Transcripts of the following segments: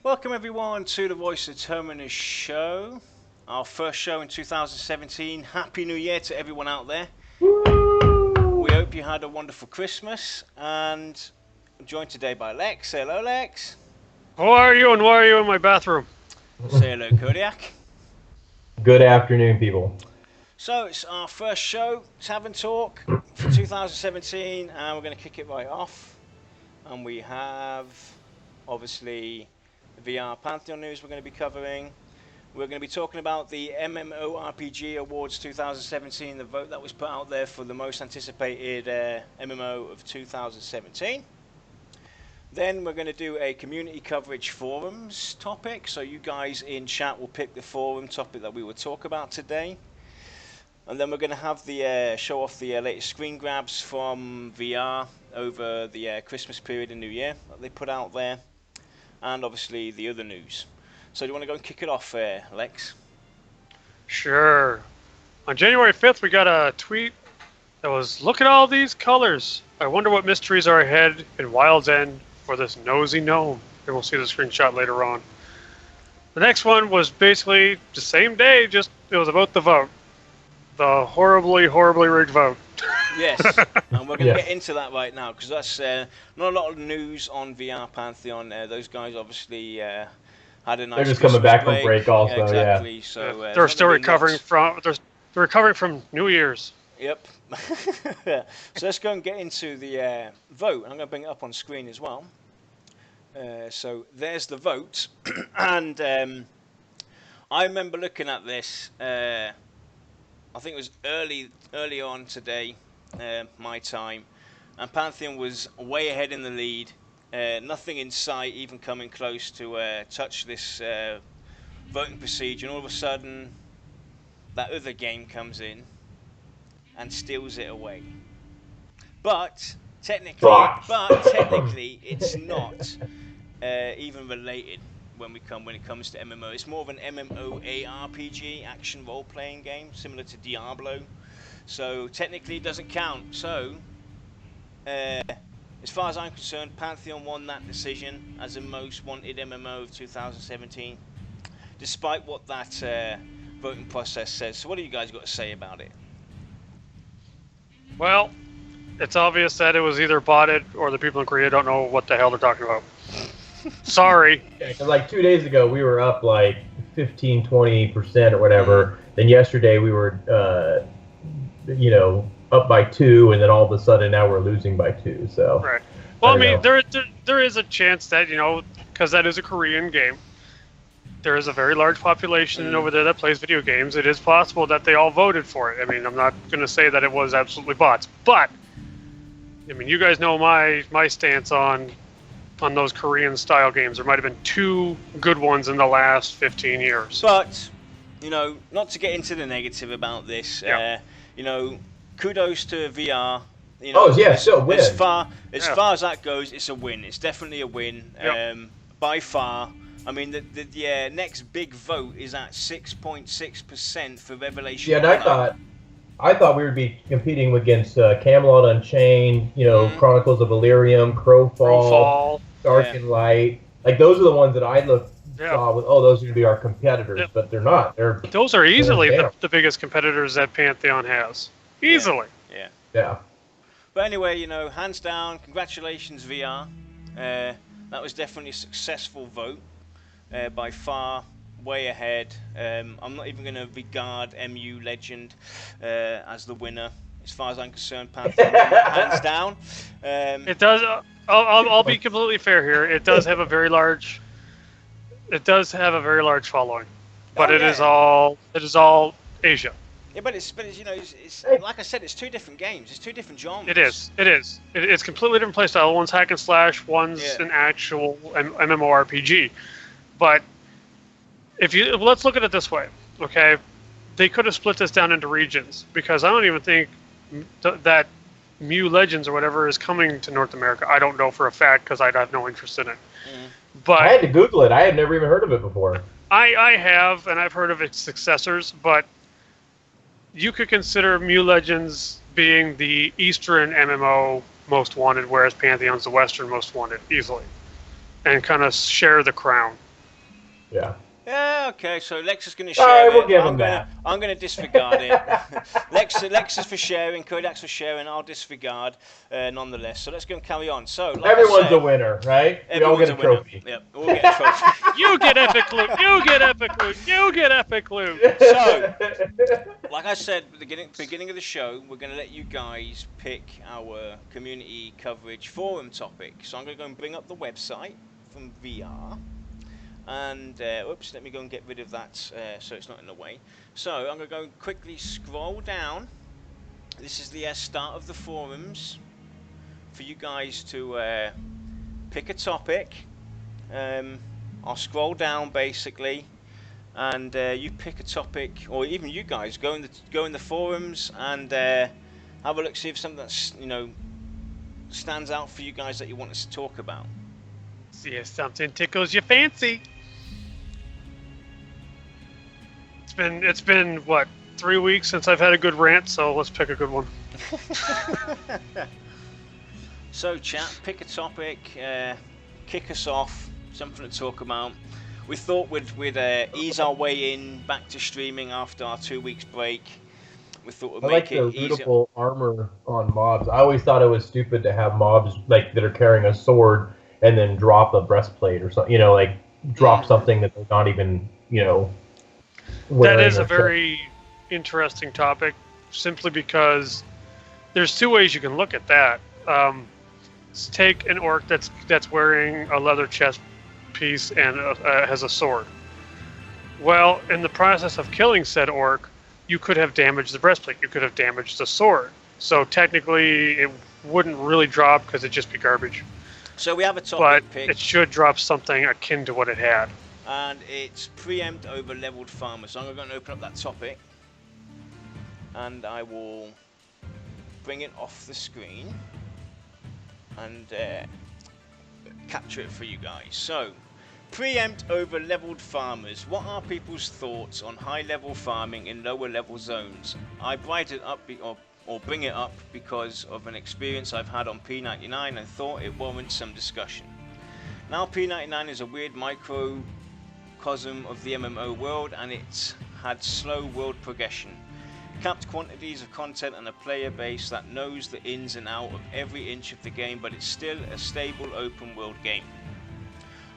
Welcome everyone to the Voice of Terminus show, our first show in 2017. Happy New Year to everyone out there. Woo! We hope you had a wonderful Christmas, and I'm joined today by Lex. Say hello, Lex. How are you, and why are you in my bathroom? Say hello, Kodiak. Good afternoon, people. So it's our first show, Tavern Talk, for 2017, and we're going to kick it right off. And we have, obviously, the VR Pantheon news we're going to be covering. We're going to be talking about the MMORPG Awards 2017, the vote that was put out there for the most anticipated MMO of 2017. Then we're going to do a community coverage forums topic, so you guys in chat will pick the forum topic that we will talk about today. And then we're going to have the show off the latest screen grabs from VR over the Christmas period and New Year that they put out there, and obviously the other news. So do you want to go and kick it off, Lex? Sure. On January 5th, we got a tweet that was, "Look at all these colors. I wonder what mysteries are ahead in Wild's End for this nosy gnome." And we'll see the screenshot later on. The next one was basically the same day, just it was about the vote. The horribly, horribly rigged vote. Yes, and we're going to get into that right now, because that's not a lot of news on VR Pantheon. Those guys obviously had a nice. They're just coming back from break, also. Yeah, exactly. So they're still recovering from. They're recovering from New Year's. Yep. So let's go and get into the vote. I'm going to bring it up on screen as well. So there's the vote, and I remember looking at this. I think it was early on today, my time, and Pantheon was way ahead in the lead. Nothing in sight even coming close to touch this voting procedure, and all of a sudden that other game comes in and steals it away. But technically it's not even related when it comes to MMO. It's more of an MMORPG, action role-playing game, similar to Diablo. So technically it doesn't count. So as far as I'm concerned, Pantheon won that decision as the most wanted MMO of 2017, despite what that voting process says. So what do you guys got to say about it? Well, it's obvious that it was either botted or the people in Korea don't know what the hell they're talking about. Sorry. Yeah, 'cause like 2 days ago, we were up like 15, 20% or whatever. Then yesterday we were, up by 2, and then all of a sudden now we're losing by 2. So. Right. Well, I mean, there is a chance that, because that is a Korean game, there is a very large population over there that plays video games. It is possible that they all voted for it. I mean, I'm not going to say that it was absolutely bots, but I mean, you guys know my stance on those Korean style games. There might have been 2 good ones in the last 15 years. But, not to get into the negative about this, kudos to VR. Win. As far as that goes, it's a win. It's definitely a win. By far. I mean, the next big vote is at 6.6% for Revelation. Yeah, and I thought we would be competing against Camelot Unchained, Chronicles of Illyrium, Crowfall, Dark and Light. Like, those are the ones that I saw with, those are going to be our competitors, but they're not. Those are easily the biggest competitors that Pantheon has. Easily. Yeah. But anyway, hands down, congratulations, VR. That was definitely a successful vote. By far, way ahead. I'm not even going to regard MU Legend as the winner. As far as I'm concerned, Pantheon hands down. It does. I'll be completely fair here. It does have a very large. It does have a very large following, but it is all Asia. Yeah, but it's like I said, it's 2 different games. It's 2 different genres. It is. It's completely different playstyle. One's hack and slash. One's an actual MMORPG. But let's look at it this way, okay? They could have split this down into regions, because I don't even think that Mu Legends or whatever is coming to North America. I don't know for a fact, because I'd have no interest in it. But I had to Google it. I had never even heard of it before. I have, and I've heard of its successors, but you could consider Mu Legends being the Eastern MMO most wanted, whereas Pantheon's the Western most wanted, easily. And kind of share the crown. Yeah. Yeah, okay, so Lex is going to share it. We'll give him that. I'm going to disregard it. Lex is for sharing, Kodak's for sharing, I'll disregard nonetheless. So let's go and carry on. So, like everyone's a winner, right? We all get a trophy. Yep, we'll get a trophy. You get epic loot, you get epic loot, you get epic loot. So, like I said at the beginning of the show, we're going to let you guys pick our community coverage forum topic. So I'm going to go and bring up the website from VR. And, oops, let me go and get rid of that so it's not in the way. So, I'm going to go and quickly scroll down. This is the start of the forums for you guys to pick a topic. I'll scroll down, basically, and you pick a topic, or even you guys, go in the forums and have a look, see if something that's, stands out for you guys that you want us to talk about. See if something tickles your fancy. It's been what, 3 weeks since I've had a good rant, so let's pick a good one. So chat, pick a topic, kick us off, something to talk about. We thought we'd ease our way in back to streaming after our 2 weeks break. We thought we'd make it easier. I like the lootable armor on mobs. I always thought it was stupid to have mobs like that are carrying a sword and then drop a breastplate or something, like drop something that they're not even, That is a very interesting topic, simply because there's two ways you can look at that. Take an orc that's wearing a leather chest piece and has a sword. Well, in the process of killing said orc, you could have damaged the breastplate, you could have damaged the sword. So technically, it wouldn't really drop because it'd just be garbage. So we have a topic but pick. It should drop something akin to what it had. And it's preempt overleveled farmers. So I'm going to open up that topic. And I will bring it off the screen. And capture it for you guys. So, preempt overleveled farmers. What are people's thoughts on high-level farming in lower-level zones? I brought it up, or bring it up, because of an experience I've had on P99 and thought it warrants some discussion. Now, P99 is a weird microcosm of the MMO world, and it's had slow world progression, capped quantities of content, and a player base that knows the ins and outs of every inch of the game, but it's still a stable open world game.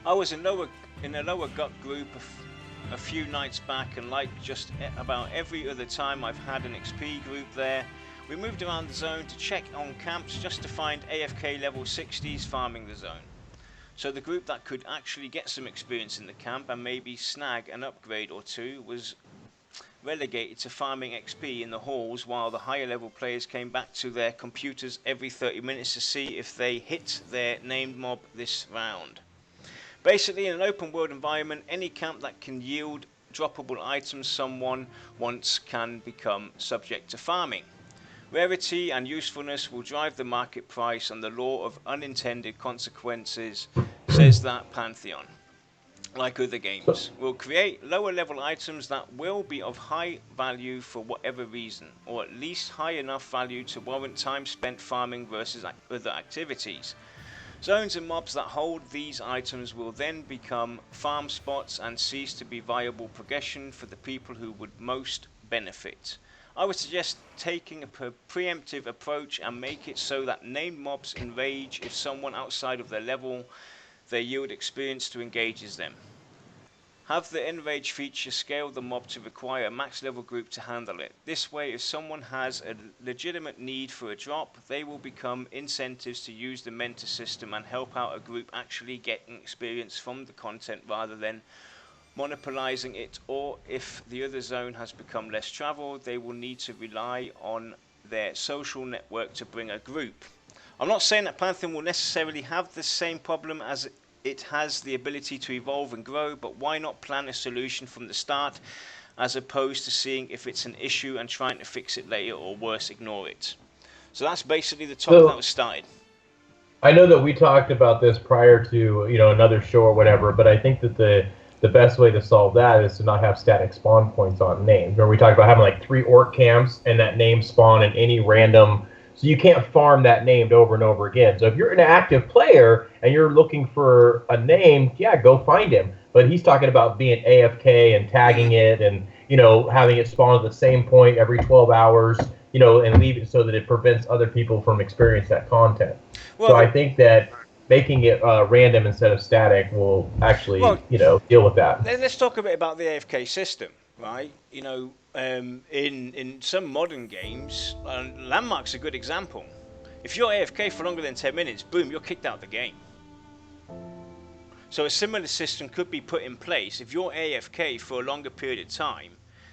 I was in a lower gut group a few nights back, and like just about every other time I've had an XP group there, we moved around the zone to check on camps just to find AFK level 60s farming the zone. So the group that could actually get some experience in the camp and maybe snag an upgrade or two was relegated to farming XP in the halls, while the higher level players came back to their computers every 30 minutes to see if they hit their named mob this round. Basically, in an open world environment, any camp that can yield droppable items someone wants can become subject to farming. Rarity and usefulness will drive the market price, and the law of unintended consequences says that Pantheon, like other games, will create lower level items that will be of high value for whatever reason, or at least high enough value to warrant time spent farming versus other activities. Zones and mobs that hold these items will then become farm spots and cease to be viable progression for the people who would most benefit. I would suggest taking a preemptive approach and make it so that named mobs enrage if someone outside of their level they yield experience to engages them. Have the enrage feature scale the mob to require a max level group to handle it. This way, if someone has a legitimate need for a drop, they will become incentives to use the mentor system and help out a group actually getting experience from the content rather than monopolizing it. Or if the other zone has become less traveled, they will need to rely on their social network to bring a group. I'm not saying that Pantheon will necessarily have the same problem, as it has the ability to evolve and grow, but why not plan a solution from the start as opposed to seeing if it's an issue and trying to fix it later, or worse, ignore it. So that's basically the topic that was started. I know that we talked about this prior to another show or whatever, but I think that the best way to solve that is to not have static spawn points on names. Remember we talked about having like 3 orc camps and that name spawn in any random So you can't farm that name over and over again. So if you're an active player and you're looking for a name, yeah, go find him. But he's talking about being AFK and tagging it and, having it spawn at the same point every 12 hours, and leave it so that it prevents other people from experiencing that content. Well, so I think that making it random instead of static will actually, deal with that. Let's talk a bit about the AFK system, right? In some modern games, Landmark's a good example. If you're AFK for longer than 10 minutes, boom, you're kicked out of the game. So a similar system could be put in place. If you're AFK for a longer period of time,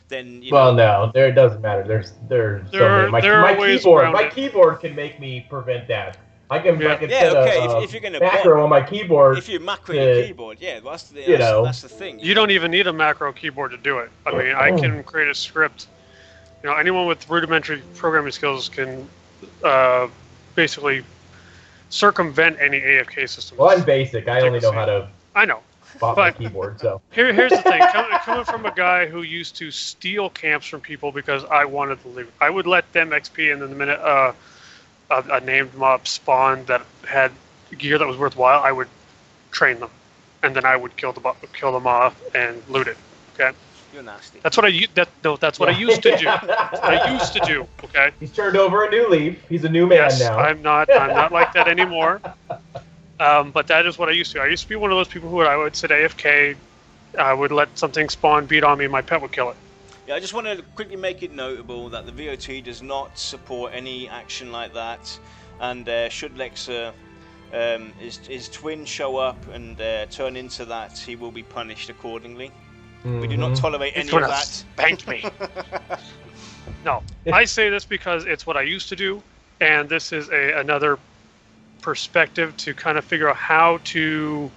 then no, it doesn't matter. There's so many. My keyboard can make me prevent that. I can set if you're gonna macro on my keyboard. If you macro your keyboard, that's the thing. You don't even need a macro keyboard to do it. I mean, I can create a script. Anyone with rudimentary programming skills can basically circumvent any AFK system. Well, I'm basic. I only know how to. I know. But my keyboard. So here's the thing. Coming from a guy who used to steal camps from people because I wanted to leave, I would let them XP, and then the minute a named mob spawned that had gear that was worthwhile, I would train them, and then I would kill them off and loot it. Okay. You're nasty. That's what I used to do. That's what I used to do. Okay. He's turned over a new leaf. He's a new man now. I'm not like that anymore. But that is what I used to. I used to be one of those people who I would sit AFK. I would let something spawn, beat on me, and my pet would kill it. Yeah, I just want to quickly make it notable that the VOT does not support any action like that. And should Lexa, his twin show up and turn into that, he will be punished accordingly. We do not tolerate any of that. Spank me. No, I say this because it's what I used to do, and this is another perspective to kind of figure out how to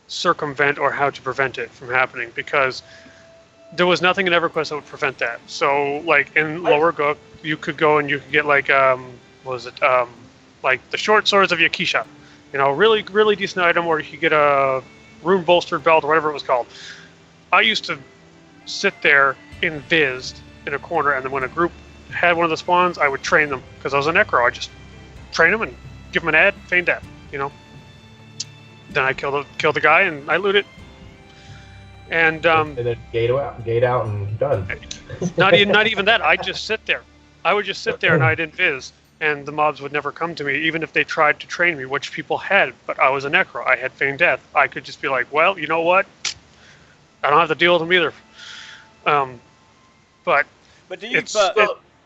circumvent or how to prevent it from happening, because there was nothing in EverQuest that would prevent that. So, like in Lower Gook, you could go and you could get like like the short swords of Yakisha, really really decent item, or you could get a rune bolstered belt or whatever it was called. I used to sit there invised in a corner, and then when a group had one of the spawns, I would train them because I was a necro. I just train them and give them an ad, feign death, Then I kill the guy and I loot it. And then gate out and done. not even that. I'd just sit there. I would just sit there and I'd invis, and the mobs would never come to me, even if they tried to train me, which people had. But I was a necro. I had feign death. I could just be like, well, you know what? I don't have to deal with them either. But do you?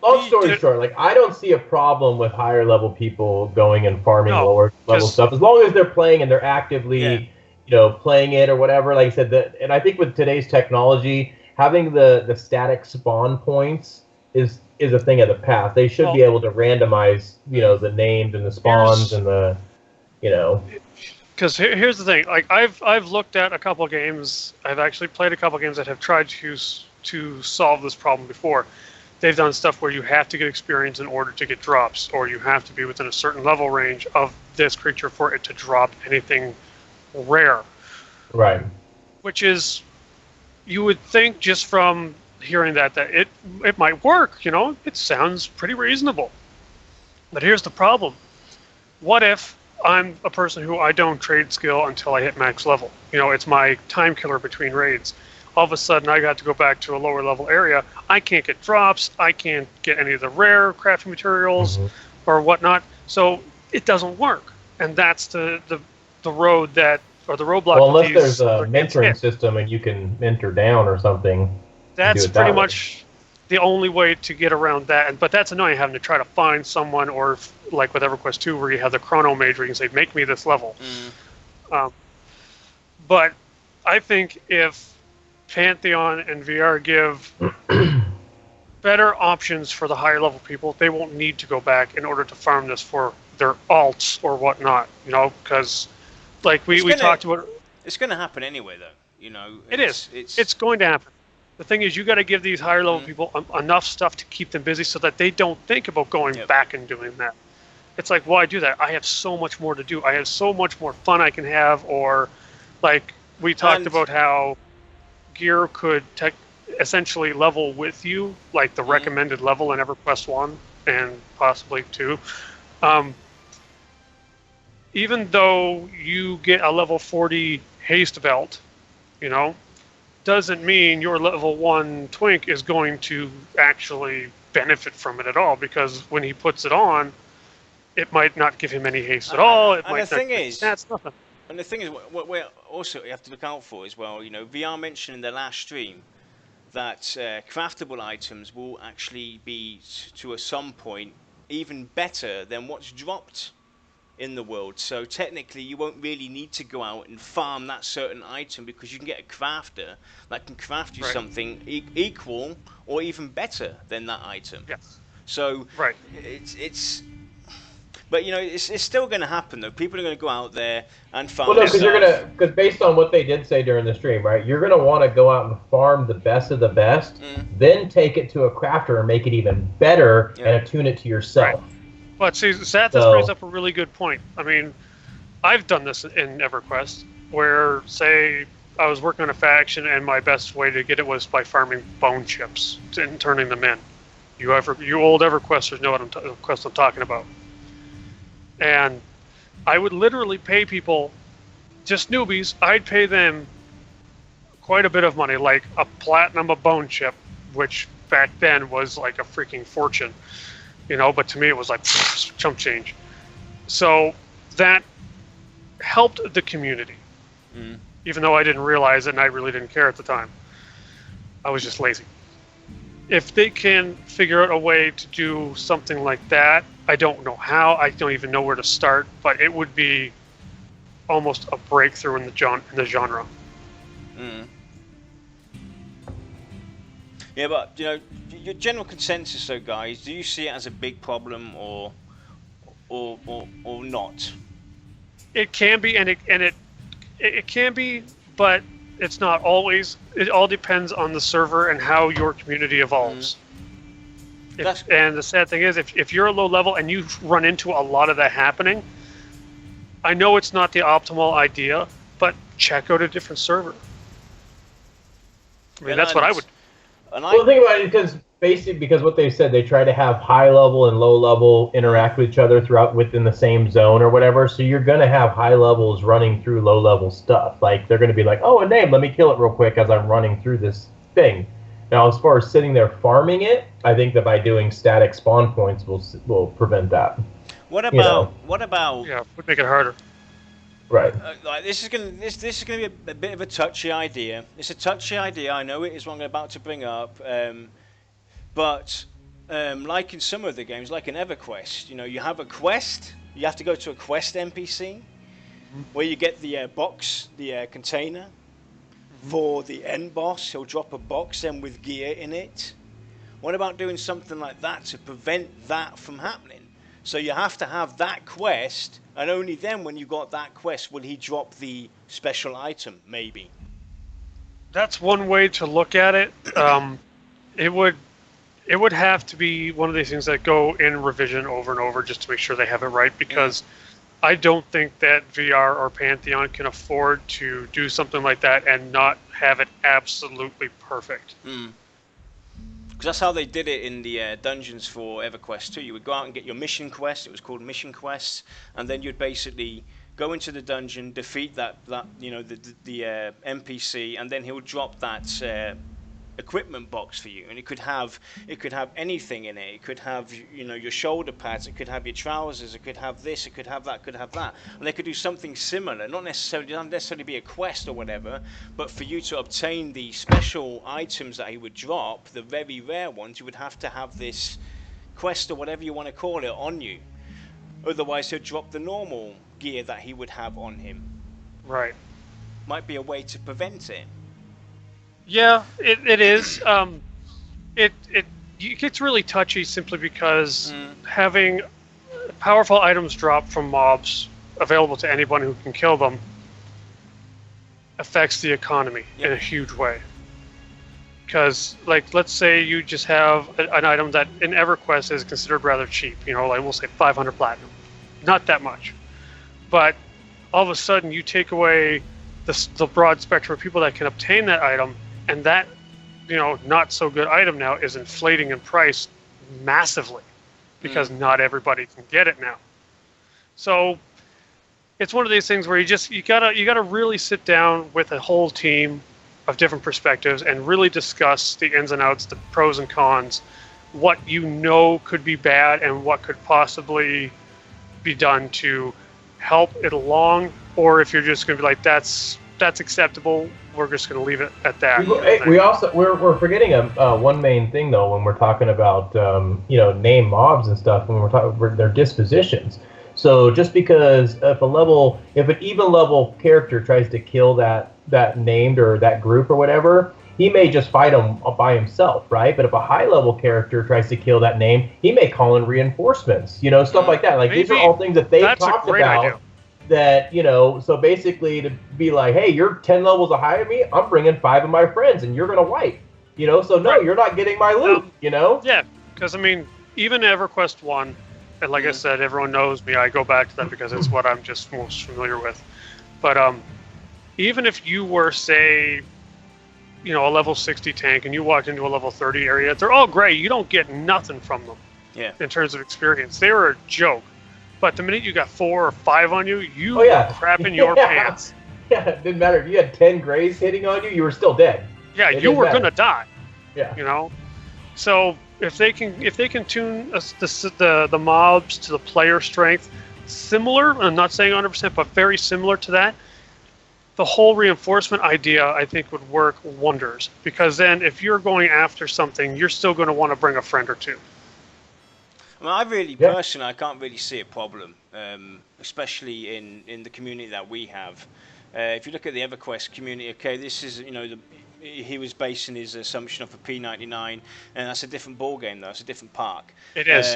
Long story short, like I don't see a problem with higher level people going and farming lower level stuff as long as they're playing and they're actively, playing it or whatever. Like I said, and I think with today's technology, having the static spawn points is a thing of the past. They should be able to randomize, the names and the spawns and the, Because here's the thing, like I've looked at a couple games. I've actually played a couple games that have tried to solve this problem before. They've done stuff where you have to get experience in order to get drops, or you have to be within a certain level range of this creature for it to drop anything rare. Right. Which is, you would think just from hearing that it might work, it sounds pretty reasonable. But here's the problem. What if I'm a person who I don't trade skill until I hit max level? It's my time killer between raids. All of a sudden, I got to go back to a lower level area. I can't get drops. I can't get any of the rare crafting materials or whatnot. So it doesn't work, and that's the road that, or the roadblock. Well, unless there's a mentoring system and you can mentor down or something. That's pretty much the only way to get around that. But that's annoying, having to try to find someone, or like with EverQuest 2, where you have the chrono mage where you can say, "Make me this level." But I think if Pantheon and VR give better options for the higher level people, they won't need to go back in order to farm this for their alts or whatnot, because like we talked about. It's going to happen anyway, though. It's going to happen. The thing is, you got to give these higher level people enough stuff to keep them busy so that they don't think about going back and doing that. It's like, why do that? I have so much more to do. I have so much more fun I can have, or like we talked about how gear could essentially level with you, like the recommended level in EverQuest 1. and possibly 2. Even though you get a level 40 haste belt, doesn't mean your level 1 twink is going to actually benefit from it at all, because when he puts it on, it might not give him any haste at all. It might that's nothing. And the thing is, what we also have to look out for as well, VR mentioned in their last stream that craftable items will actually be, to some point, even better than what's dropped in the world. So technically you won't really need to go out and farm that certain item, because you can get a crafter that can craft you something equal or even better than that item. Yes. So but it's still going to happen though. People are going to go out there and farm. Well, no, because based on what they did say during the stream, right? You're going to want to go out and farm the best of the best, then take it to a crafter and make it even better and attune it to yourself. Right. But see, that brings up a really good point. I mean, I've done this in EverQuest, where, say, I was working on a faction, and my best way to get it was by farming bone chips and turning them in. You old EverQuesters know what I'm talking about. And I would literally pay people, just newbies, I'd pay them quite a bit of money, like a platinum a bone chip, which back then was like a freaking fortune. But to me it was like chump change. So that helped the community, even though I didn't realize it and I really didn't care at the time. I was just lazy. If they can figure out a way to do something like that, I don't know how, I don't even know where to start, but it would be almost a breakthrough in the genre. Yeah, but your general consensus, though, guys, do you see it as a big problem or not? It can be, and it can be, but it's not always. It all depends on the server and how your community evolves. And the sad thing is, if you're a low level and you run into a lot of that happening, I know it's not the optimal idea, but check out a different server. I mean, that's what I would. Well, think about it, because what they said, they try to have high level and low level interact with each other within the same zone or whatever. So you're going to have high levels running through low level stuff. Like, they're going to be like, oh, a name, let me kill it real quick as I'm running through this thing. Now, as far as sitting there farming it, I think that by doing static spawn points will prevent that. What about? Yeah, would make it harder. Right. This is gonna be a bit of a touchy idea. It's a touchy idea. I know it is what I'm about to bring up. But like in some of the games, like in EverQuest, you have a quest. You have to go to a quest NPC where you get the box, the container for the end boss. He'll drop a box then with gear in it. What about doing something like that to prevent that from happening? So you have to have that quest, and only then when you got that quest will he drop the special item, maybe. That's one way to look at it. It would have to be one of these things that go in revision over and over just to make sure they have it right, because I don't think that VR or Pantheon can afford to do something like that and not have it absolutely perfect. Because that's how they did it in the dungeons for EverQuest 2. You would go out and get your mission quest. It was called mission quests, and then you'd basically go into the dungeon, defeat the NPC, and then he'll drop that equipment box for you, and it could have anything in it. It could have your shoulder pads, it could have your trousers, it could have this, it could have that, and they could do something similar. Not necessarily be a quest or whatever, but for you to obtain the special items that he would drop, the very rare ones, you would have to have this quest or whatever you want to call it on you. Otherwise he'll drop the normal gear that he would have on him. Right. Might be a way to prevent it. Yeah, it is. It gets really touchy simply because having powerful items drop from mobs available to anyone who can kill them affects the economy in a huge way. Because, like, let's say you just have an item that in EverQuest is considered rather cheap, like we'll say 500 platinum. Not that much. But all of a sudden you take away the broad spectrum of people that can obtain that item, and that, not so good item now is inflating in price massively because not everybody can get it now. So it's one of these things where you gotta really sit down with a whole team of different perspectives and really discuss the ins and outs, the pros and cons, what you know could be bad and what could possibly be done to help it along, or if you're just going to be like, that's acceptable, we're just going to leave it at that. We're forgetting one main thing though when we're talking about name mobs and stuff, when we're talking their dispositions. So just because if an even level character tries to kill that named or that group or whatever, he may just fight them by himself, right? But if a high level character tries to kill that name, he may call in reinforcements, stuff like that. Like these are all things that they've talked about. Idea. That, so basically to be like, hey, you're 10 levels higher than me, I'm bringing 5 of my friends and you're going to wipe, so no, you're not getting my loot, Yeah, because, even EverQuest 1, and like I said, everyone knows me, I go back to that because it's what I'm just most familiar with. But even if you were, say, a level 60 tank and you walked into a level 30 area, they're all great. You don't get nothing from them in terms of experience. They were a joke. But the minute you got 4 or 5 on you, you were crapping your pants. Yeah, it didn't matter if you had 10 grays hitting on you, you were still dead. Yeah, you were gonna die. Yeah. So if they can tune the mobs to the player strength, similar, I'm not saying 100%, but very similar to that, the whole reinforcement idea I think would work wonders. Because then if you're going after something, you're still going to want to bring a friend or two. Personally, I can't really see a problem, especially in the community that we have. If you look at the EverQuest community, okay, this is, he was basing his assumption off of P99, and that's a different ball game, though. It's a different park. It is.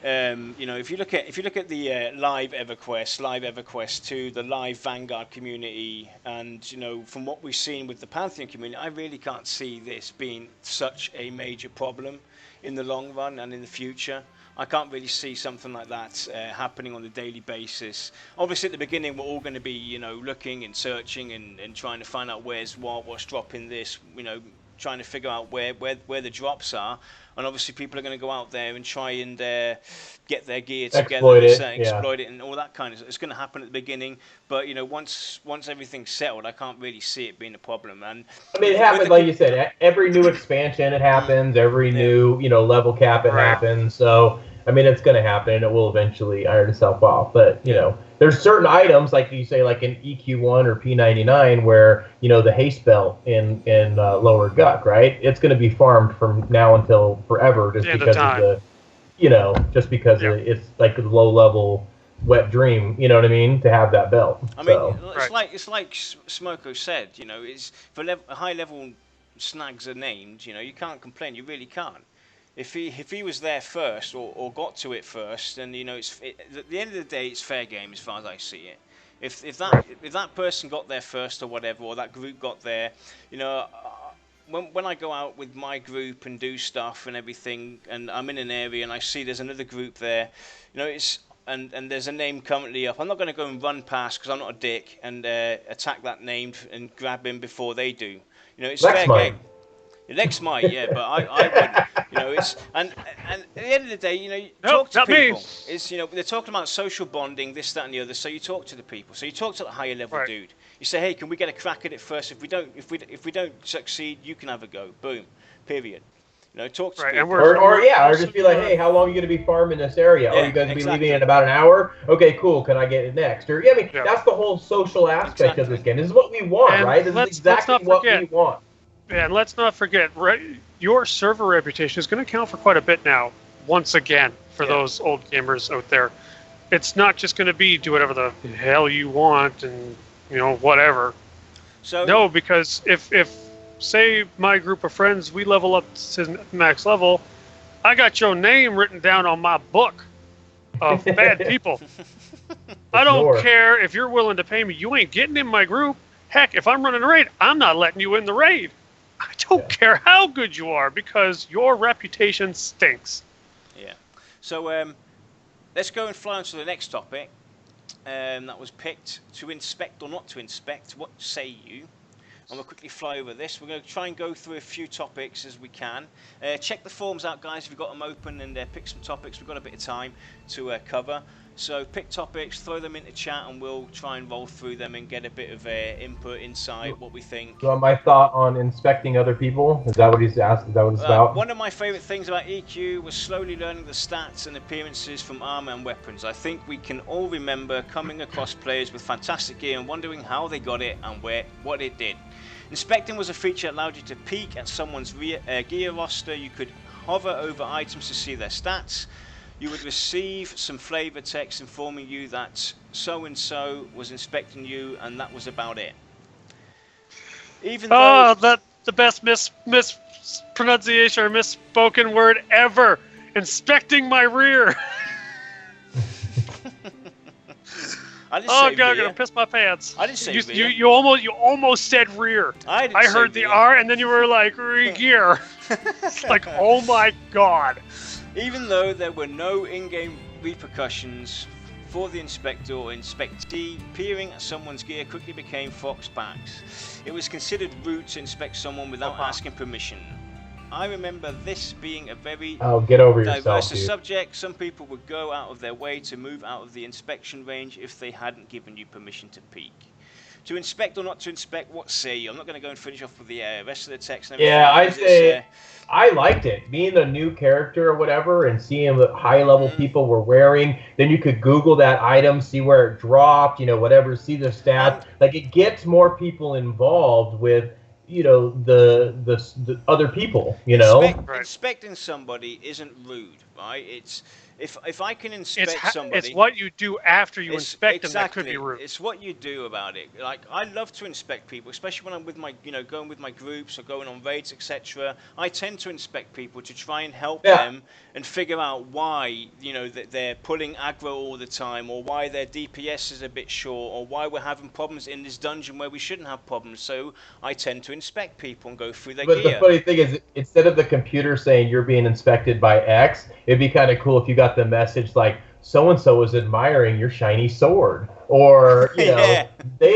If you look at the live EverQuest 2, the live Vanguard community, and from what we've seen with the Pantheon community, I really can't see this being such a major problem in the long run and in the future. I can't really see something like that happening on a daily basis. Obviously, at the beginning, we're all going to be, looking and searching and trying to find out what's dropping this, trying to figure out where the drops are. And obviously, people are going to go out there and try and get their gear together, exploit it, and all that kind of stuff. It's going to happen at the beginning, but once everything's settled, I can't really see it being a problem. And it happens, like you said, every new expansion it happens, every new level cap it happens. So it's going to happen, and it will eventually iron itself off. But there's certain items, like you say, like in EQ1 or P99, where the haste belt in lower gut, right? It's going to be farmed from now until forever, just because of the it's like a low level wet dream. You know what I mean? To have that belt. It's like Smoko said. It's for high level snags are named. You can't complain. You really can't. If he was there first or got to it first, then at the end of the day, it's fair game as far as I see it. If that person got there first or whatever, or that group got there, when I go out with my group and do stuff and everything, and I'm in an area and I see there's another group there, and there's a name currently up, I'm not going to go and run past because I'm not a dick and attack that name and grab him before they do. It's fair game. Lex might, but I wouldn't. It's and at the end of the day, talk to people. Me. It's they're talking about social bonding, this, that, and the other. So you talk to the people. So you talk to the higher level dude. You say, hey, can we get a crack at it first? If we don't succeed, you can have a go. Boom. Period. Talk to people. Or just be like, hey, how long are you going to be farming this area? Are you going to be leaving in about an hour? Okay, cool. Can I get it next? Or that's the whole social aspect of this game. This is what we want, right? This is exactly what we want. And let's not forget, your server reputation is going to count for quite a bit now, once again, for those old gamers out there. It's not just going to be do whatever the hell you want and, whatever. So no, because if say, my group of friends, we level up to max level, I got your name written down on my book of bad people. I don't care if you're willing to pay me. You ain't getting in my group. Heck, if I'm running a raid, I'm not letting you in the raid. I don't care how good you are because your reputation stinks. Yeah. So let's go and fly on to the next topic. That was picked to inspect or not to inspect. What say you? and we'll quickly fly over this. We're going to try and go through a few topics as we can. Check the forums out, guys, if you've got them open, and pick some topics. We've got a bit of time to cover. So pick topics, throw them into chat, and we'll try and roll through them and get a bit of input, insight, what we think. So my thought on inspecting other people? Is that what he's asked? Is that what it's about? One of my favourite things about EQ was slowly learning the stats and appearances from armour and weapons. I think we can all remember coming across players with fantastic gear and wondering how they got it and what it did. Inspecting was a feature that allowed you to peek at someone's gear roster. You could hover over items to see their stats. You would receive some flavour text informing you that so-and-so was inspecting you, and that was about it. Even though... that's the best mispronunciation or misspoken word ever. Inspecting my rear. I didn't oh say God, rear. I'm gonna piss my pants. I didn't say rear. You almost said rear. I heard the R, and then you were like gear. It's like, oh my God. Even though there were no in-game repercussions for the inspector or inspectee, peering at someone's gear quickly became fox packs. It was considered rude to inspect someone without asking permission. I remember this being a very diverse subject. Some people would go out of their way to move out of the inspection range if they hadn't given you permission to peek. To inspect or not to inspect, what say you? I'm not going to go and finish off with the rest of the text. And yeah, I say I liked it. Being a new character or whatever and seeing what high-level people were wearing, then you could Google that item, see where it dropped, whatever, see the stats. Like, it gets more people involved with, the other people, Inspecting somebody isn't rude, right? It's... If I can inspect somebody... It's what you do after you inspect them that could be rude. It's what you do about it. Like, I love to inspect people, especially when I'm with my, going with my groups or going on raids, etc. I tend to inspect people to try and help them and figure out why, that they're pulling aggro all the time, or why their DPS is a bit short, or why we're having problems in this dungeon where we shouldn't have problems. So I tend to inspect people and go through their gear. But the funny thing is, instead of the computer saying you're being inspected by X, it'd be kind of cool if you got the message like, so-and-so was admiring your shiny sword, or they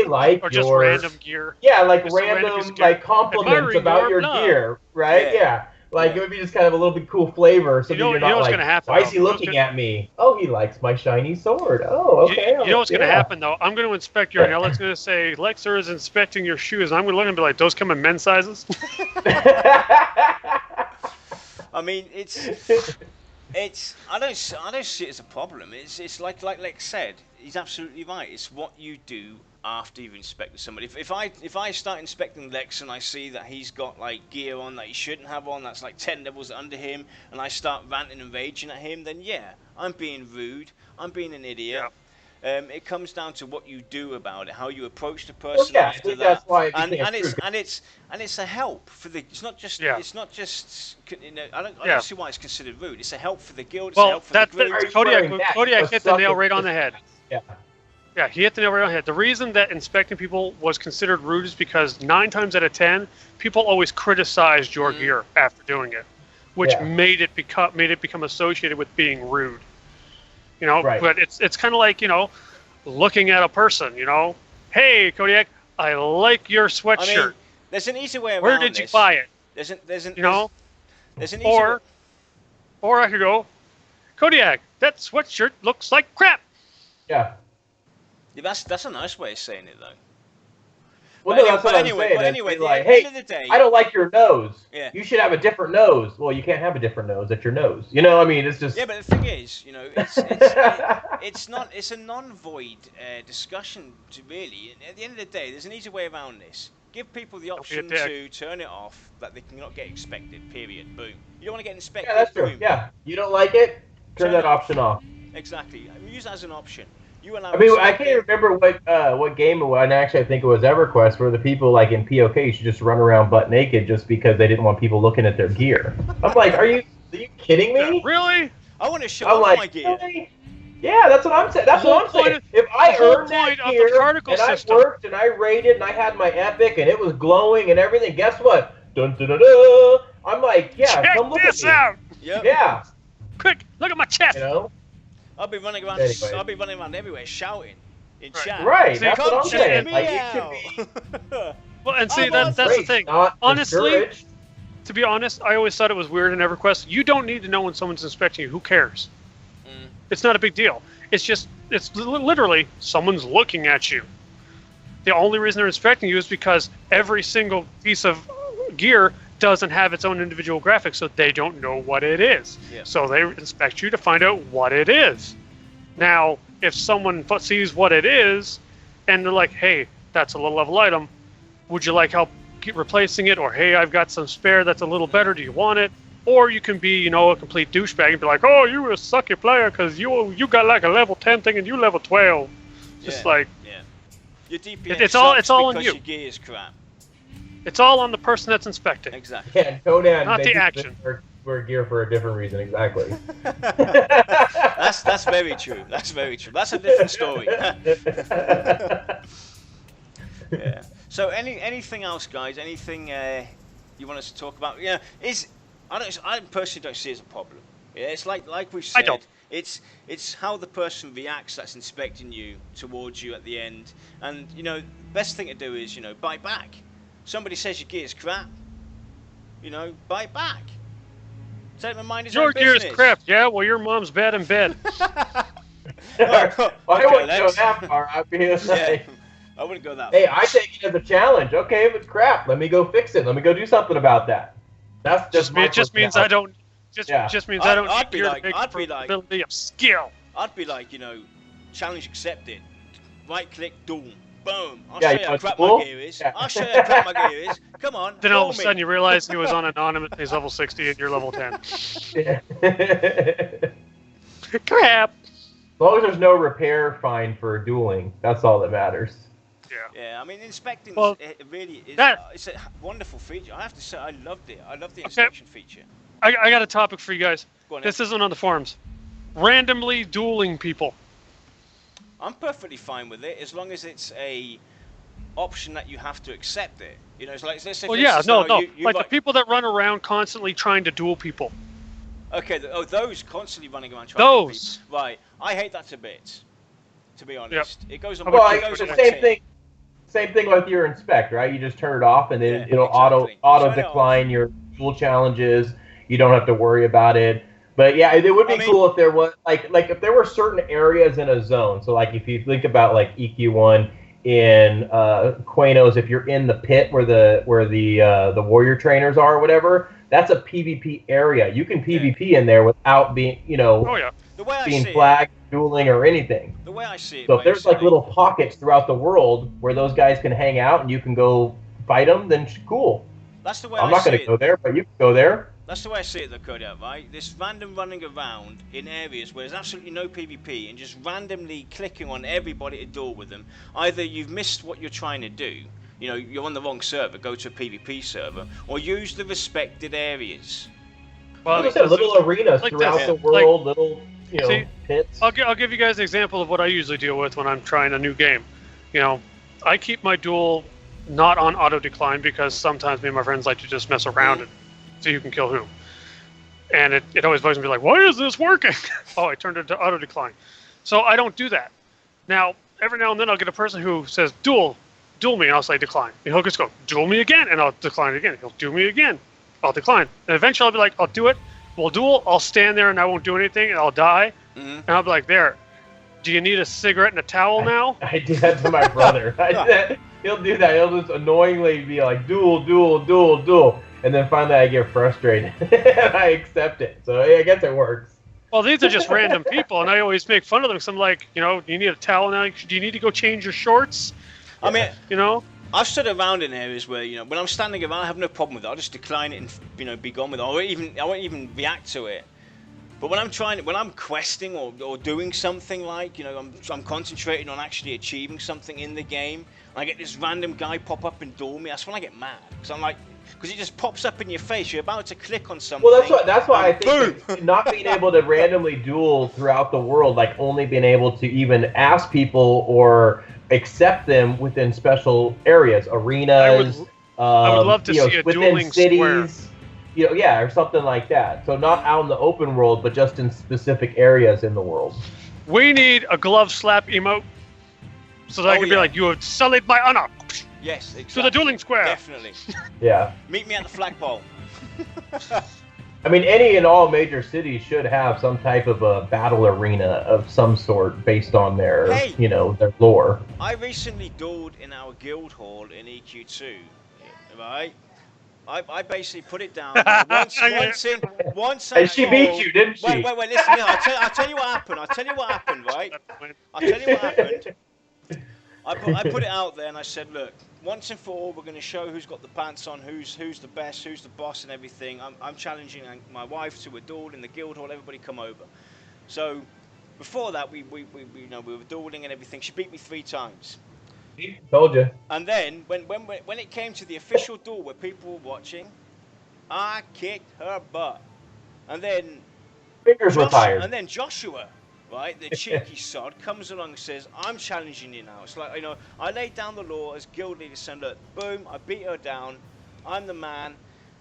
like or just random gear. Yeah, like just random like compliments about your gear, right? Yeah. Like it would be just kind of a little bit cool flavor, so you're not like, why is he looking at me? Oh, he likes my shiny sword. Oh, okay. You know what's going to happen though? I'm going to inspect your nail. It's going to say Lexer is inspecting your shoes, and I'm going to look and be like, those come in men's sizes. I mean, I don't see it as a problem. It's like Lex said. He's absolutely right. It's what you do after you've inspected somebody. If I start inspecting Lex and I see that he's got like gear on that he shouldn't have on, that's like 10 levels under him, and I start ranting and raging at him, then yeah, I'm being rude. I'm being an idiot. Yeah. It comes down to what you do about it, how you approach the person after that. That's why it's a help for the. It's not just. It's not just. I don't see why it's considered rude. It's a help for the guild. It's a help for the group. Kodiak hit the nail right on the head. Yeah. Yeah, he hit the nail right on the head. The reason that inspecting people was considered rude is because 9 times out of 10, people always criticized your gear after doing it, which made it become associated with being rude. But it's kind of like, looking at a person, hey, Kodiak, I like your sweatshirt. I mean, there's an easy way around Where did you buy it? There's an easy or I could go, Kodiak, that sweatshirt looks like crap. Yeah. That's a nice way of saying it, though. Well, that's what I'm saying. Anyway, like, at the end of the day, I don't like your nose. Yeah. You should have a different nose. Well, you can't have a different nose. That's your nose. I mean, it's just. Yeah, but the thing is, it's a non-void discussion. Really, at the end of the day, there's an easy way around this. Give people the option to turn it off, that they cannot get inspected. Period. Boom. You don't want to get inspected. Yeah, that's true. Boom. Yeah. You don't like it? Turn that option off. Exactly. Use that as an option. I can't remember what game it was, and actually I think it was EverQuest, where the people like in POK should just run around butt naked just because they didn't want people looking at their gear. I'm like, are you kidding me? Really? I want to show off my gear. Really? Yeah, that's what I'm saying. That's what I'm saying. If I earned that gear and I worked and I raided and I had my epic and it was glowing and everything, guess what? Dun dun dun dun. I'm like, come look at me. Out. Yep. Yeah. Quick, look at my chest. I'll be running around. I'll be running around everywhere, shouting in chat. Right. That's what I'm saying. Like, it should be. Well, and see, that's the thing. Honestly, to be honest, I always thought it was weird in EverQuest. You don't need to know when someone's inspecting you. Who cares? It's not a big deal. It's literally someone's looking at you. The only reason they're inspecting you is because every single piece of gear doesn't have its own individual graphics, so they don't know what it is. Yeah. So they inspect you to find out what it is. Now, if someone sees what it is, and they're like, hey, that's a low-level item, would you like help replacing it? Or, hey, I've got some spare that's a little better, do you want it? Or you can be, a complete douchebag and be like, oh, you a sucky player because you got like a level 10 thing and you level 12. Just like... Yeah. Your DPS it's all on you. Your gear is crap. It's all on the person that's inspecting. Exactly. Yeah, Conan not the action. Wear gear for a different reason, exactly. That's very true. That's very true. That's a different story. Yeah. So anything else, guys? Anything you want us to talk about? Yeah. I personally don't see it as a problem. Yeah. It's like we've said. I don't. It's how the person reacts that's inspecting you towards you at the end. And, best thing to do is, bite back. Somebody says your gear's crap, bite back. Take my mind your gear's crap. Yeah, well, your mom's bad in bed. I wouldn't go that far. I wouldn't go that far. Hey, I take it as a challenge. Okay, if it's crap, let me go fix it. Let me go do something about that. That's just it just means I don't... Just means I don't I'd be like, ability of skill. I'd be like, challenge accepted. Right click, duel. Boom. I'll show you how crap my gear is. I'll show you how crap my gear is. Come on. Then all of a sudden you realize he was on anonymous, he's level 60 and you're level 10. Crap. As long as there's no repair fine for dueling, that's all that matters. Yeah, I mean, inspecting it really is. It's a wonderful feature. I have to say, I loved it. I love the inspection feature. I got a topic for you guys. Go on, this isn't on the forums. Randomly dueling people. I'm perfectly fine with it as long as it's a option that you have to accept it. It's like let's say. Well, yeah, no. Like the people that run around constantly trying to duel people. Okay, those constantly running around trying to duel people. Right, I hate that a bit. To be honest, it goes on. Well, it's the same thing. Same thing with your inspect, right? You just turn it off, and then it'll auto decline your duel challenges. You don't have to worry about it. But yeah, it would be cool if there was like if there were certain areas in a zone. So like if you think about like EQ1 in Quanos, if you're in the pit where the warrior trainers are or whatever, that's a PvP area. You can PvP in there without being being flagged, dueling, or anything. The way I see it. So if there's like little pockets throughout the world where those guys can hang out and you can go fight them, then cool. That's the way I'm not going to go there, but you can go there. That's the way I see it, though, Kodak, right? This random running around in areas where there's absolutely no PvP and just randomly clicking on everybody to duel with them. Either you've missed what you're trying to do, you're on the wrong server, go to a PvP server, or use the respected areas. Well, like I said, little arenas throughout the world, little pits. I'll give you guys an example of what I usually deal with when I'm trying a new game. I keep my duel not on auto decline because sometimes me and my friends like to just mess around and see who can kill who. And it always bugs me like, why is this working? Oh, I turned it to auto decline. So I don't do that. Now, every now and then I'll get a person who says, duel me, and I'll say decline. And he'll just go, duel me again, and I'll decline it again. He'll duel me again, I'll decline. And eventually I'll be like, I'll do it, we'll duel, I'll stand there and I won't do anything, and I'll die. And I'll be like, there, do you need a cigarette and a towel now? I do that to my brother. He'll do that. He'll just annoyingly be like, duel. And then finally I get frustrated and I accept it. So I guess it works. Well, these are just random people, and I always make fun of them because I'm like, you need a towel now? Do you need to go change your shorts? I mean, I've stood around in areas where, when I'm standing around, I have no problem with it. I'll just decline it and, be gone with it. I won't even react to it. But when I'm questing or doing something like, I'm concentrating on actually achieving something in the game, and I get this random guy pop up and duel me, that's when I get mad. Because I'm like, because it just pops up in your face. You're about to click on something. Well, that's why I think not being able to randomly duel throughout the world, like only being able to even ask people or accept them within special areas, arenas. I would love to see a dueling cities, square. Or something like that. So not out in the open world, but just in specific areas in the world. We need a glove slap emote, so that I can be like, you have sullied my honor. Yes, exactly. To the dueling square. Definitely. Yeah. Meet me at the flagpole. I mean, any and all major cities should have some type of a battle arena of some sort based on their, their lore. I recently dueled in our guild hall in EQ2, right? I basically put it down once. And she beat you, didn't she? Wait, listen. No, I'll tell you what happened. I'll tell you what happened, right? I'll tell you what happened. I put it out there and I said, look, once and for all, we're going to show who's got the pants on, who's the best, who's the boss, and everything. I'm challenging my wife to a duel in the guild hall. Everybody come over. So before that, we were dueling and everything. She beat me 3 times. Told you. And then when it came to the official duel where people were watching, I kicked her butt. And then fingers were tired. And then Joshua, right, the cheeky sod, comes along and says, I'm challenging you now. It's like, I laid down the law as guild leader, saying, look, boom, I beat her down. I'm the man.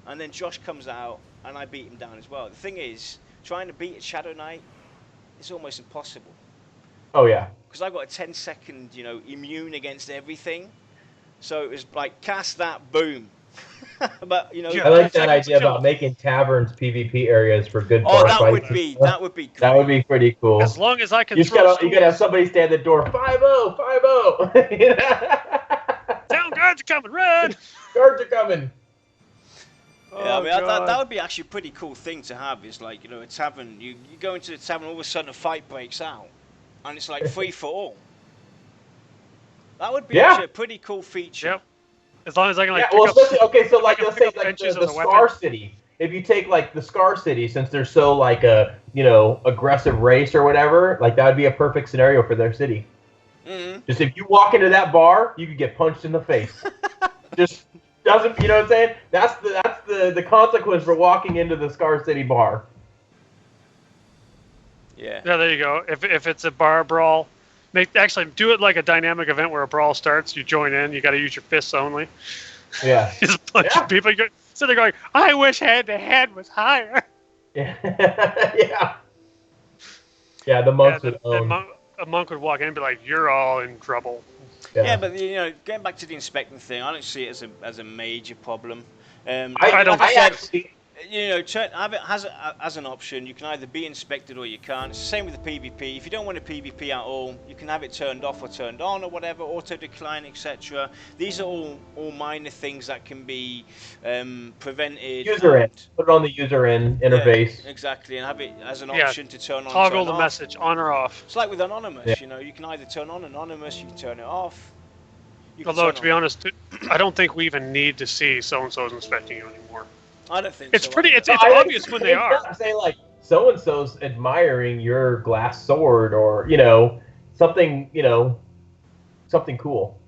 And then Josh comes out and I beat him down as well. The thing is, trying to beat a Shadow Knight is almost impossible. Oh, yeah. Because I got a 10-second, immune against everything. So it was like, cast that, boom. But, I like that idea about making taverns PvP areas for good bar fights. That would be great. That would be pretty cool. As long as I can you gotta have somebody stand at the door, 5-0, 5-0. Down, guards are coming, red! Guards are coming. Yeah, that would be actually a pretty cool thing to have. Is like, a tavern, you go into the tavern, all of a sudden a fight breaks out. And it's like free for all. That would be actually a pretty cool feature. Yep. As long as I can so like let's say like the Scar City. If you take like the Scar City, since they're so like a aggressive race or whatever, like that would be a perfect scenario for their city. Mm-hmm. Just if you walk into that bar, you could get punched in the face. Just doesn't, you know what I'm saying? That's the consequence for walking into the Scar City bar. Yeah. Yeah, there you go. If it's a bar brawl, do it like a dynamic event where a brawl starts. You join in. You got to use your fists only. Yeah. Just punch people. So they're going, I wish head-to-head was higher. Yeah. Yeah. Yeah, the monks would own. A monk would walk in and be like, you're all in trouble. Yeah, but getting back to the inspecting thing, I don't see it as a major problem. Have it as an option. You can either be inspected or you can't. It's the same with the PvP. If you don't want a PvP at all, you can have it turned off or turned on or whatever, auto decline, etc. These are all minor things that can be prevented. User end. Put it on the user end interface. Yeah, exactly, and have it as an option to turn on. Toggle the message on or off. It's like with Anonymous. You can either turn on Anonymous, you can turn it off. Although to be honest, I don't think we even need to see so and so's inspecting you anymore. I don't think it's pretty. It's obvious when they are. Say like so and so's admiring your glass sword, or something cool.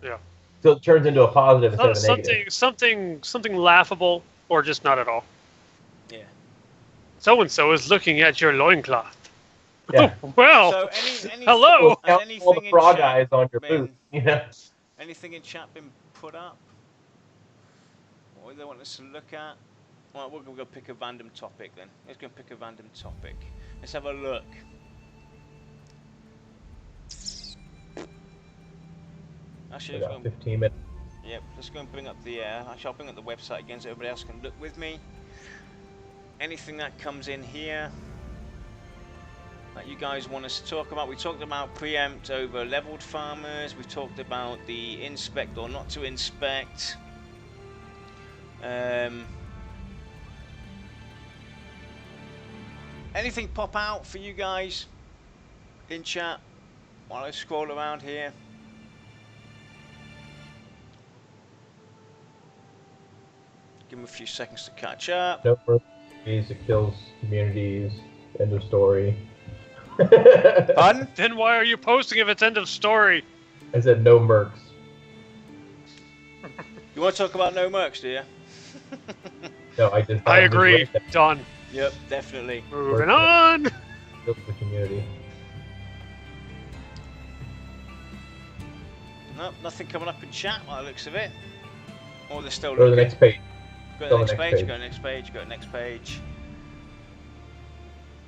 Yeah. So it turns into a positive instead of a negative. Something laughable, or just not at all. Yeah. So and so is looking at your loincloth. Yeah. Well. So hello. All the frog eyes on your boot. Anything in chat been put up? What do they want us to look at? Well, we're going to go pick a random topic then. Let's go pick a random topic. Let's have a look. Actually, let's go 15 minutes. Yep, let's go and bring up the actually, I'll bring up the website again so everybody else can look with me. Anything that comes in here that you guys want us to talk about? We talked about preempt over leveled farmers. We talked about the inspect or not to inspect. Anything pop out for you guys in chat while I scroll around here? Give them a few seconds to catch up. No mercies, it kills communities. End of story. Pardon? Then why are you posting if it's end of story? I said no mercs. You want to talk about no mercs, do you? No, I agree. Done. Yep, definitely. Moving on. Build the community. Nope, nothing coming up in chat by the looks of it. Or they're still Go to the next page. Go to the next page, go to the next page, go to the next page.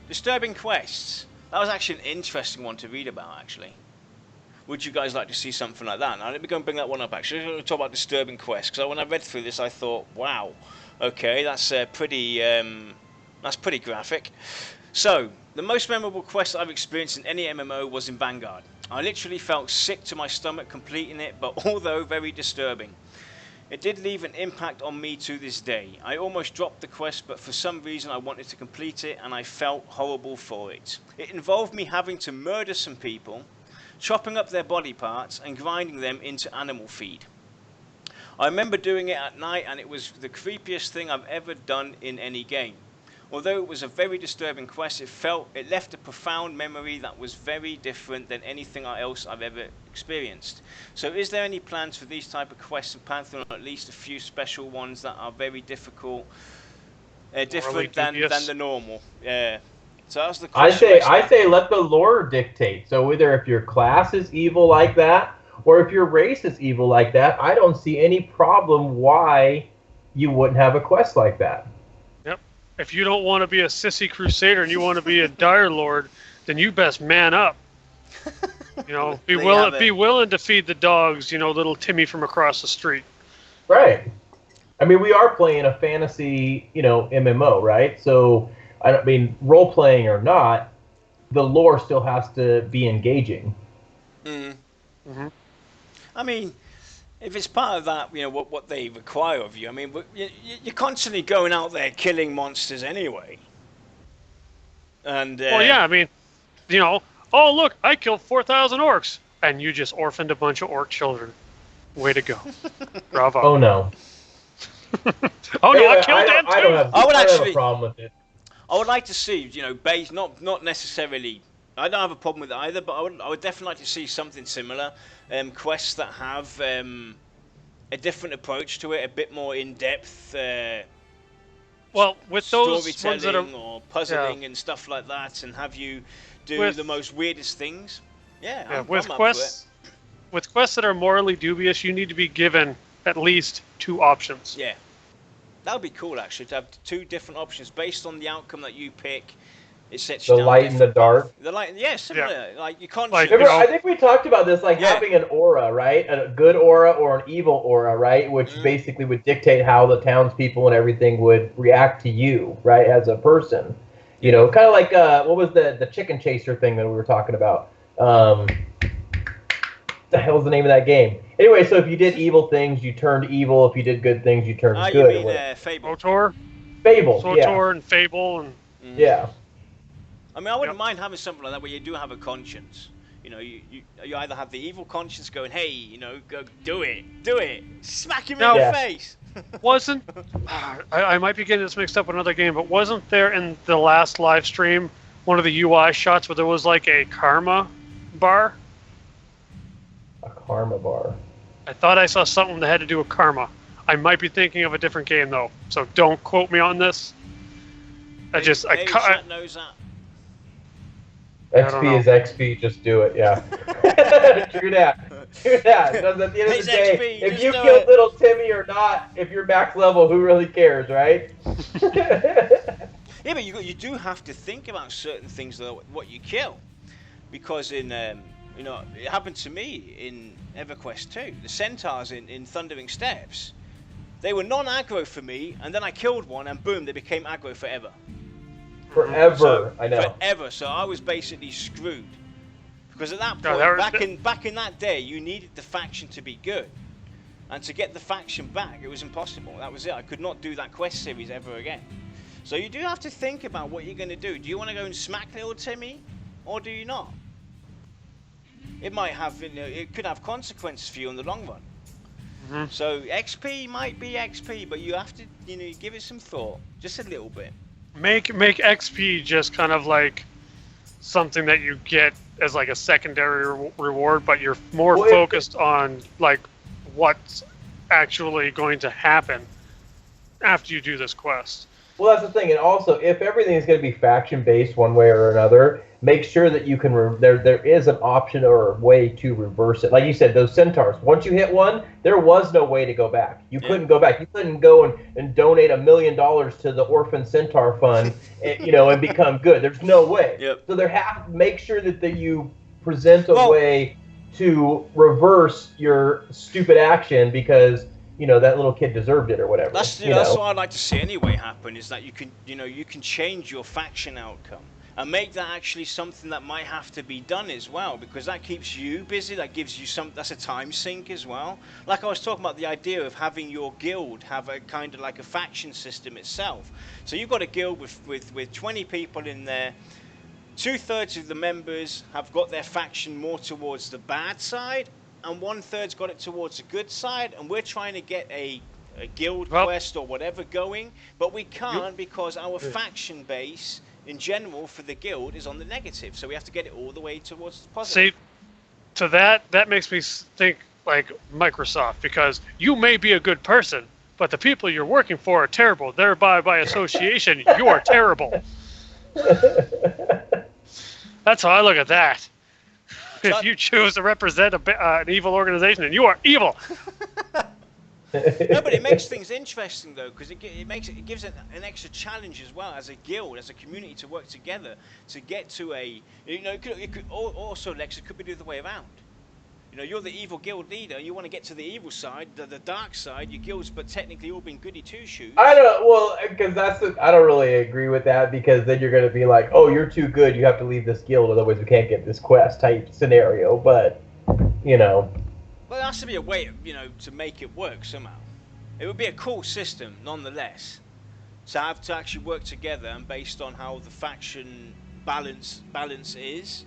Disturbing quests. That was actually an interesting one to read about, actually. would you guys like to see something like that? Now, let me go and bring that one up, actually. I'm going to talk about disturbing quests, because when I read through this, I thought, wow, okay, that's pretty graphic. So, the most memorable quest I've experienced in any MMO was in Vanguard. I literally felt sick to my stomach completing it, but although very disturbing. It did leave an impact on me to this day. I almost dropped the quest, but for some reason I wanted to complete it, and I felt horrible for it. It involved me having to murder some people, chopping up their body parts, and grinding them into animal feed. I remember doing it at night, and it was the creepiest thing I've ever done in any game. Although it was a very disturbing quest, it left a profound memory that was very different than anything else I've ever experienced. So is there any plans for these type of quests in Pantheon, or at least a few special ones that are very difficult, different than the normal? Yeah. So that's the question. I say let the lore dictate. So either if your class is evil like that, or if your race is evil like that, I don't see any problem why you wouldn't have a quest like that. If you don't want to be a sissy crusader and you want to be a dire lord, then you best man up. You know, be willing to feed the dogs, you know, little Timmy from across the street. Right. I mean, we are playing a fantasy, you know, MMO, right? So, I mean, role playing or not, the lore still has to be engaging. Mm-hmm. I mean, if it's part of that, you know, what they require of you, I mean, you're constantly going out there killing monsters anyway. And well, yeah, I mean, you know, oh, look, I killed 4,000 orcs, and you just orphaned a bunch of orc children. Way to go. Bravo. Oh, no. Oh, no, I killed them, too. I don't have a problem with it. I would like to see, you know, based, not necessarily... I don't have a problem with it either, but I would definitely like to see something similar. Quests that have a different approach to it, a bit more in-depth well, with those ones that are, or puzzling and stuff like that, and have you do the most weirdest things. Yeah, with quests that are morally dubious, you need to be given at least 2 options. Yeah. That would be cool, actually, to have 2 different options based on the outcome that you pick. It sets you the down light and the dark. The light, similar. Yeah. Like you can't. Like, I think we talked about this, like having an aura, right? A good aura or an evil aura, right? Which basically would dictate how the townspeople and everything would react to you, right, as a person. You know, kind of like what was the chicken chaser thing that we were talking about? The hell's the name of that game? Anyway, so if you did evil things, you turned evil. If you did good things, you turned good. You mean Fable? Fable, and Fable, and yeah. I mean, I wouldn't mind having something like that where you do have a conscience. You know, you either have the evil conscience going, hey, you know, go do it, smack him in the face. Wasn't I might be getting this mixed up with another game, but wasn't there in the last live stream one of the UI shots where there was like a karma bar? A karma bar. I thought I saw something that had to do with karma. I might be thinking of a different game though, so don't quote me on this. Chat knows that. XP is XP, just do it, yeah. True that. Because at the end of the day, if you killed little Timmy or not, if you're max level, who really cares, right? Yeah, but you do have to think about certain things, though, what you kill. Because in, you know, it happened to me in EverQuest 2. The centaurs in Thundering Steppes, they were non-aggro for me, and then I killed one, and boom, they became aggro forever. Forever, I know. Forever, so I was basically screwed. Because at that point, back in that day, you needed the faction to be good. And to get the faction back, it was impossible. That was it. I could not do that quest series ever again. So you do have to think about what you're going to do. Do you want to go and smack little Timmy, or do you not? It might have, you know, it could have consequences for you in the long run. Mm-hmm. So XP might be XP, but you have to, you know, give it some thought, just a little bit. Make XP just kind of like something that you get as like a secondary reward, but you're more focused on like what's actually going to happen after you do this quest. Well, that's the thing, and also if everything is going to be faction based one way or another, make sure that you can there is an option or a way to reverse it. Like you said, those centaurs, once you hit one, there was no way to go back. You couldn't go back. You couldn't go and donate $1 million to the Orphan Centaur Fund, and, you know, and become good. There's no way. Yep. So make sure that you present a way to reverse your stupid action because that little kid deserved it or whatever. That's what I'd like to see anyway happen, is that you can change your faction outcome and make that actually something that might have to be done as well, because that keeps you busy, that gives you that's a time sink as well. Like I was talking about, the idea of having your guild have a kind of like a faction system itself. So you've got a guild with 20 people in there. 2/3 of the members have got their faction more towards the bad side, and 1/3's got it towards the good side, and we're trying to get a guild quest or whatever going, but we can't because our faction base in general for the guild is on the negative, so we have to get it all the way towards the positive. See, to that makes me think like Microsoft, because you may be a good person, but the people you're working for are terrible. Thereby, by association, you are terrible. That's how I look at that. If you choose to represent an evil organization, and you are evil. No, but it makes things interesting though, because it gives an extra challenge as well as a guild, as a community, to work together to get to a it could also, Lex, it could be the other way around. You're the evil guild leader. You want to get to the evil side, the dark side. Your guild's but technically all been goody two shoes. I don't really agree with that, because then you're going to be like, oh, you're too good. You have to leave this guild, otherwise we can't get this quest type scenario. But Well, there has to be a way, to make it work somehow. It would be a cool system, nonetheless, to have to actually work together, and based on how the faction balance is.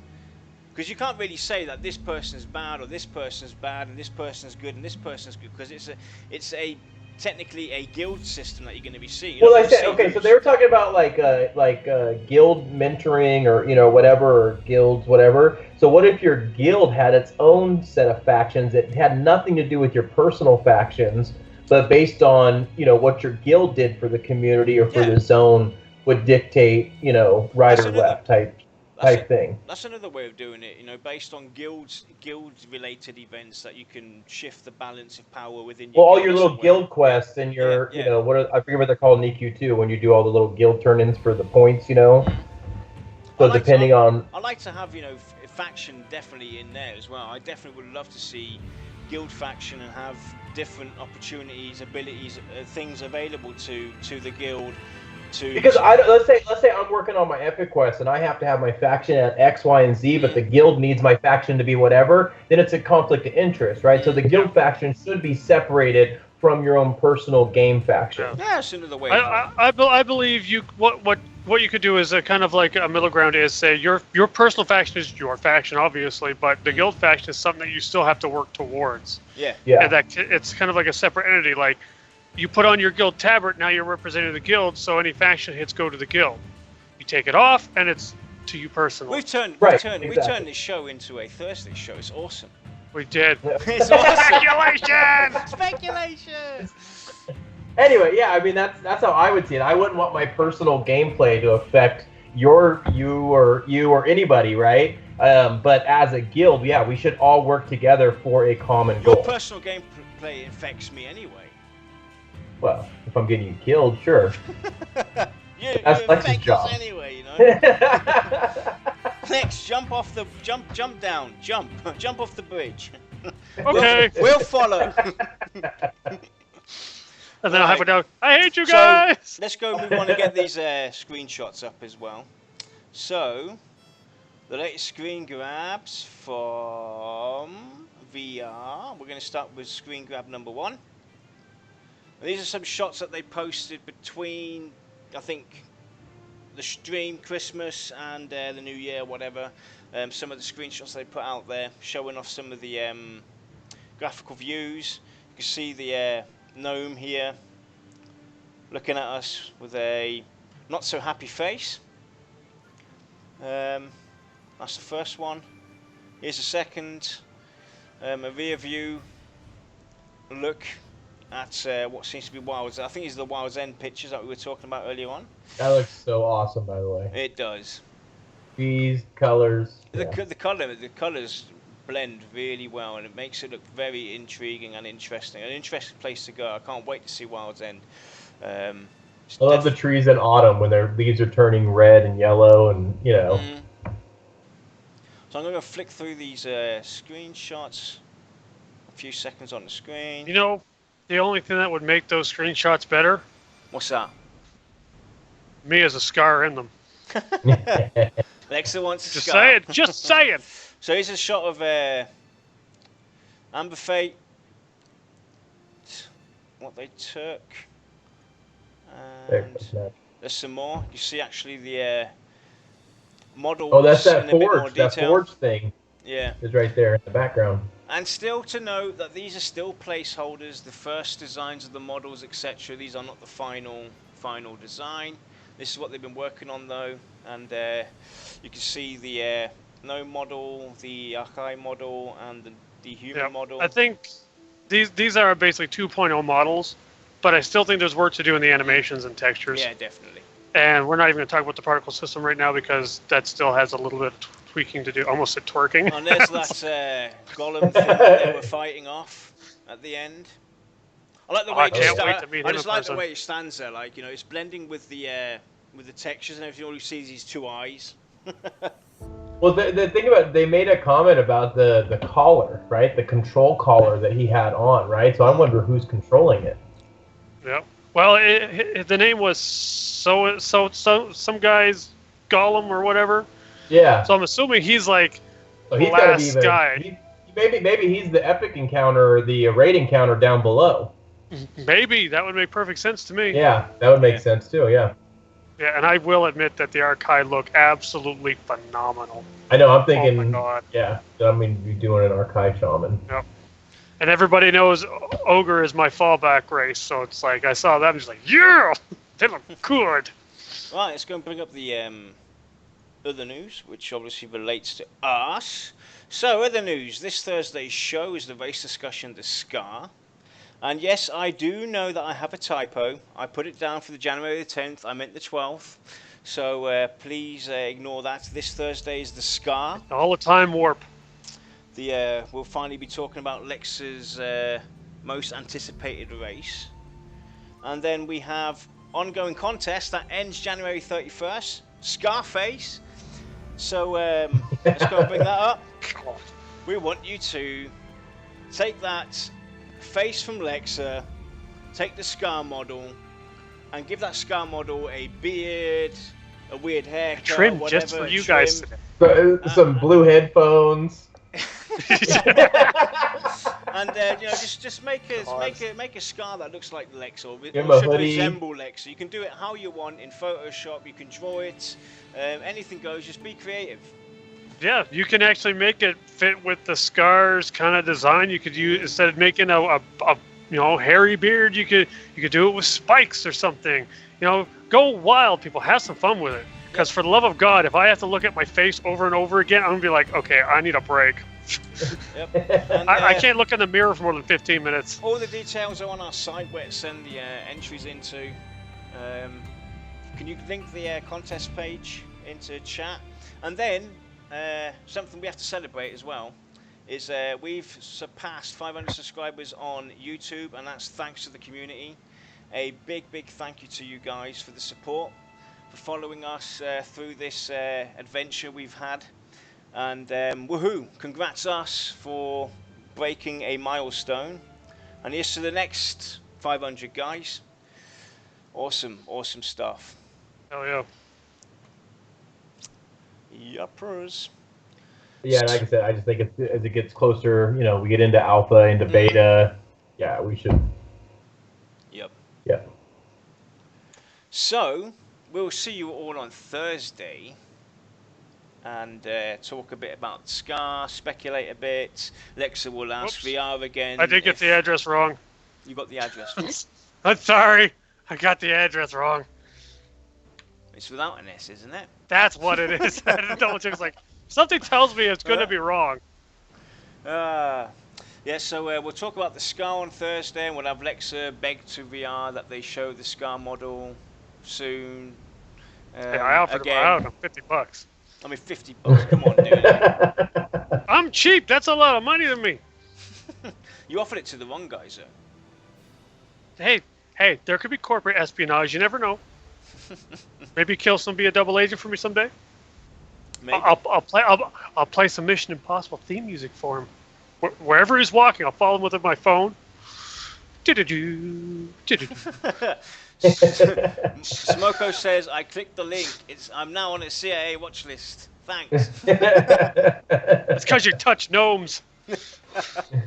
Because you can't really say that this person's bad or this person's bad and this person's good and this person's good, because it's technically a guild system that you're going to be seeing. Well, I said, okay, so they were talking about like guild mentoring or whatever, or guilds, whatever. So what if your guild had its own set of factions that had nothing to do with your personal factions, but based on what your guild did for the community or for the zone would dictate right or left type thing. That's another way of doing it, based on guild-related events, that you can shift the balance of power within your all your little guild quests and your, I forget what they're called in EQ2, when you do all the little guild turn-ins for the points, So depending on... I like to have, faction definitely in there as well. I definitely would love to see guild faction and have different opportunities, abilities, things available to the guild. Because let's say I'm working on my epic quest and I have to have my faction at X, Y, and Z, but the guild needs my faction to be whatever, then it's a conflict of interest, right? So the guild faction should be separated from your own personal game faction. Yeah, that's another way. I believe what you could do is a kind of like a middle ground is say your personal faction is your faction, obviously, but the guild faction is something that you still have to work towards. Yeah. And that it's kind of like a separate entity. Like, you put on your guild tabard, now you're representing the guild, so any faction hits go to the guild. You take it off, and it's to you personally. We turned this show into a Thursday show. It's awesome. We did. It's awesome. Speculation. Anyway, yeah, I mean that's how I would see it. I wouldn't want my personal gameplay to affect you or anybody, right? But as a guild, yeah, we should all work together for a common goal. Your personal gameplay affects me anyway. Well, if I'm getting you killed, sure. That's Lex's job. Anyway, Lex, jump off the jump down, jump off the bridge. Okay. We'll follow. And then I'll have it down. I hate you guys. So, let's go move on and get these screenshots up as well. So, the latest screen grabs from VR. We're going to start with screen grab number 1. These are some shots that they posted between, I think, the stream, Christmas, and the New Year, whatever. Some of the screenshots they put out there, showing off some of the graphical views. You can see the gnome here, looking at us with a not so happy face. That's the first one. Here's the second, a rear view look at what seems to be Wild's. I think these are the Wild's End pictures that we were talking about earlier on. That looks so awesome, by the way. It does. These colors. The colors blend really well, and it makes it look very intriguing and interesting. An interesting place to go. I can't wait to see Wild's End. I love the trees in autumn when their leaves are turning red and yellow, and So I'm going to flick through these screenshots. A few seconds on the screen. You know, the only thing that would make those screenshots better? What's that? Me as a scar in them. Lexa wants a Just scar. saying, just saying. So here's a shot of Amber Fate. What they took. And there's some more. You see actually the models. Oh, that's that in a bit more forge. That detail. forge thing. Yeah. Is right there in the background. And still to note that these are still placeholders. The first designs of the models, etc. These are not the final design. This is what they've been working on though, and you can see the no model, the Archai model, and the human model. I think these are basically 2.0 models, but I still think there's work to do in the animations and textures. Yeah, definitely. And we're not even going to talk about the particle system right now because that still has a little bit of tweaking to do, almost at twerking. And there's that golem thing that they were fighting off at the end. I like the way I just like the way it stands there, like, you know, it's blending with the textures and everything. All you see is these two eyes. Well, the thing about, they made a comment about the collar, right? The control collar that he had on, right? So I wonder who's controlling it. Yeah. Well, the name was some guy's Golem or whatever. Yeah. So I'm assuming he's like so he's last guy. Maybe he's the epic encounter or the raid encounter down below. Maybe that would make perfect sense to me. Yeah, that would make sense too. Yeah. Yeah, and I will admit that the Archai look absolutely phenomenal. I know. I'm thinking. Oh my God. Yeah. I mean, you're doing an Archai shaman. Yep. And everybody knows Ogre is my fallback race, so it's like I saw that and just like, yeah, they look good. Right, let's go and bring up the other news, which obviously relates to us. So, other news. This Thursday's show is the race discussion, the Scar. And yes, I do know that I have a typo. I put it down for the January the 10th. I meant the 12th. So please ignore that. This Thursday is the Scar. All the time warp. We'll finally be talking about Lex's most anticipated race. And then we have ongoing contest that ends January 31st. Scarface. So let's go and bring that up. We want you to take that face from Lexa, take the Scar model, and give that Scar model a beard, a weird haircut, trim whatever, just for you guys today. Some blue headphones. And you know, just make a Scar that looks like Lex or should resemble Lex. You can do it how you want in Photoshop. You can draw it. Anything goes. Just be creative. Yeah, you can actually make it fit with the Scar's kind of design. You could use, instead of making a hairy beard, you could do it with spikes or something. You know, go wild, people. Have some fun with it. Because for the love of God, if I have to look at my face over and over again, I'm gonna be like, okay, I need a break. Yep. And, I can't look in the mirror for more than 15 minutes. All the details are on our site where to send the entries into. Can you link the contest page into chat? And then something we have to celebrate as well is we've surpassed 500 subscribers on YouTube, and that's thanks to the community. A big thank you to you guys for the support, for following us through this adventure we've had. And woohoo, congrats us for breaking a milestone. And here's to the next 500 guys. Awesome stuff. Hell yeah. Yuppers. Yeah, like I said, I just think as it gets closer, you know, we get into alpha, into beta, yeah, we should. Yep. Yeah. So, we'll see you all on Thursday and talk a bit about Scar, speculate a bit. Lexa will ask VR again. I did get the address wrong. You got the address. I'm sorry. I got the address wrong. It's without an S, isn't it? That's what it is. I didn't double check. It's like, something tells me it's going to be wrong. Yeah, so we'll talk about the Scar on Thursday, and we'll have Lexa beg to VR that they show the Scar model soon. I offered him $50. I mean, $50. Come on, dude. I'm cheap. That's a lot of money to me. You offered it to the wrong guys, though. Hey, there could be corporate espionage. You never know. Maybe kill some, be a double agent for me someday. Maybe. I'll play some Mission Impossible theme music for him. Wherever he's walking, I'll follow him with my phone. Smoko says, I clicked the link. I'm now on a CIA watch list. Thanks. It's because you touch gnomes.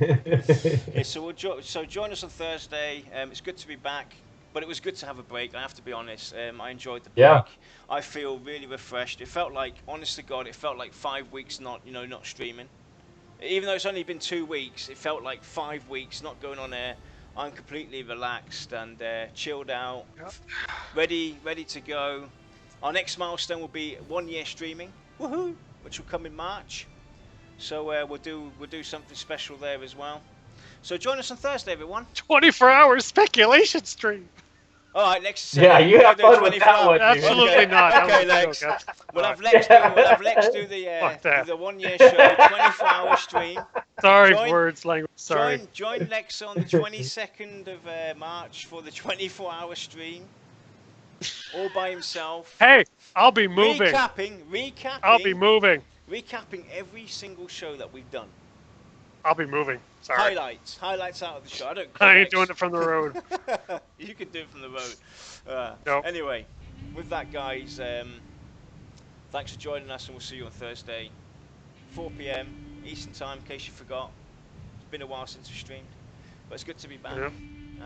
Okay, so join us on Thursday. It's good to be back, but it was good to have a break. I have to be honest. I enjoyed the break. Yeah. I feel really refreshed. It felt like, honest to God, it felt like 5 weeks not streaming. Even though it's only been 2 weeks, it felt like 5 weeks not going on air. I'm completely relaxed and chilled out, ready to go. Our next milestone will be 1 year streaming, woohoo! Which will come in March. So we'll do something special there as well. So join us on Thursday, everyone. 24-hour speculation stream. All right, Lex. Yeah, you have fun with that one. Absolutely not. Okay, Lex. We'll have Lex do the 1 year show, 24-hour stream. Sorry, language. Sorry. Join Lex on the 22nd of March for the 24-hour stream, all by himself. Hey, I'll be moving. Recapping. I'll be moving. Recapping every single show that we've done. I'll be moving. Sorry. Highlights out of the show. I ain't doing it from the road. You can do it from the road. Nope. Anyway, with that, guys, thanks for joining us, and we'll see you on Thursday, 4 p.m. Eastern Time, in case you forgot. It's been a while since we streamed, but it's good to be back. Yep.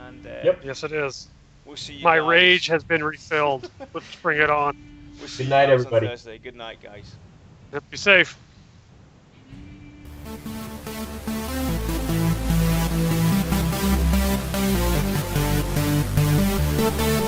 And yes, it is. We'll see you. My guys. rage has been refilled. Let's bring it on. We'll see Good night, you guys everybody. on Thursday. Good night, guys. Be safe. Thank you.